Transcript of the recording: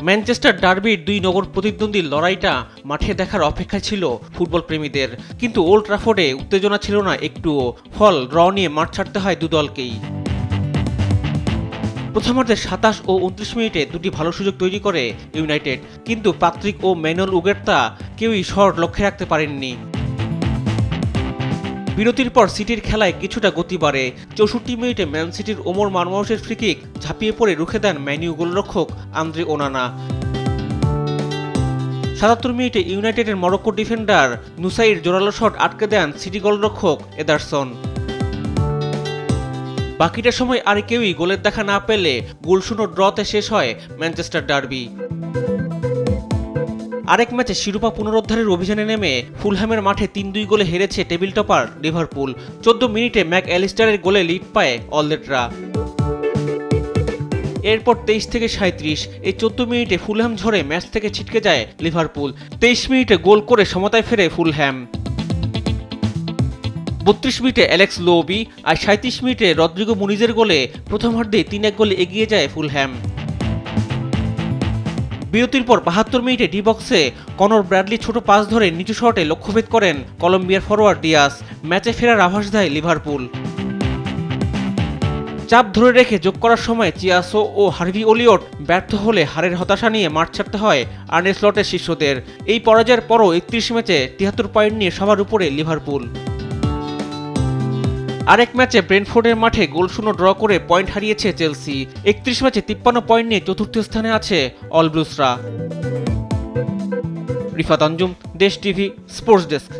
Manchester ডার্বির দুই নগর প্রতিদ্বন্দ্বীর লড়াইটা মাঠে দেখার অপেক্ষা ছিল ফুটবল প্রেমীদের, কিন্তু ওল্ড ট্রাফোর্ডে উত্তেজনা ছিল না একটুও। ফল ড্র নিয়ে মাঠ ছাড়তে হয় দুদলকেই। প্রথমার্ধে ২৭ ও ২৯ মিনিটে দুটি ভালো সুযোগ তৈরি করে ইউনাইটেড, কিন্তু পাত্রিক ও ম্যানুয়েল উগের্তা কেউই শট লক্ষ্যে রাখতে পারেননি। বিরতির পর সিটির খেলায় কিছুটা গতি বাড়ে। ৬৪ মিনিটে ম্যান সিটির ওমর মারমাউসের ফ্রিকিক ঝাঁপিয়ে পড়ে রুখে দেন ম্যানিউ গোলরক্ষক আন্দ্রে ওনানা। ৭৭ মিনিটে ইউনাইটেডের মরক্কো ডিফেন্ডার নুসাইর জোরালো শট আটকে দেন সিটি গোলরক্ষক এদারসন। বাকিটা সময় আর কেউই গোলের দেখা না পেলে গোলশূন্য ড্রতে শেষ হয় ম্যানচেস্টার ডার্বি। আরেক ম্যাচে শিরোপা পুনরুদ্ধারের অভিযানে নেমে ফুলহ্যামের মাঠে ৩-২ গোলে হেরেছে টেবিল টপার লিভারপুল। ১৪ মিনিটে ম্যাক অ্যালিস্টারের গোলে লিড পায় অলরেডরা। এরপর ২৩ থেকে ৩৭ এই ১৪ মিনিটে ফুলহ্যাম ঝরে ম্যাচ থেকে ছিটকে যায় লিভারপুল। ২৩ মিনিটে গোল করে সমতায় ফেরে ফুলহ্যাম। ৩২ মিনিটে অ্যালেক্স লোবি আর ৩৭ মিনিটে রদ্রিগো মুনিজের গোলে প্রথমার্ধে ৩-১ গোলে এগিয়ে যায় ফুলহ্যাম। বিরতির পর ৭২ মিনিটে ডি বক্সে কনর ব্র্যাডলি ছোট পাস ধরে নিচু শটে লক্ষ্যভেদ করেন কলম্বিয়ার ফরোয়ার্ড ডিয়াস। ম্যাচে ফেরার আভাস দেয় লিভারপুল। চাপ ধরে রেখে যোগ করার সময় চিয়াসো ও হার্ভি ওলিয়ট ব্যর্থ হলে হারের হতাশা নিয়ে মাঠ ছাড়তে হয় আর্নে স্লটের শিষ্যদের। এই পরাজয়ের পরও ৩১ ম্যাচে ৭৩ পয়েন্ট নিয়ে সবার উপরে লিভারপুল। আরেক ম্যাচে ব্রেন্টফোর্ডের মাঠে গোলশূন্য ড্র করে পয়েন্ট হারিয়েছে চেলসি। ৩১ ম্যাচে ৫৩ পয়েন্ট নিয়ে চতুর্থ স্থানে আছে অলব্লুসরা। রিফাত আঞ্জুম, দেশ টিভি, স্পোর্টস ডেস্ক।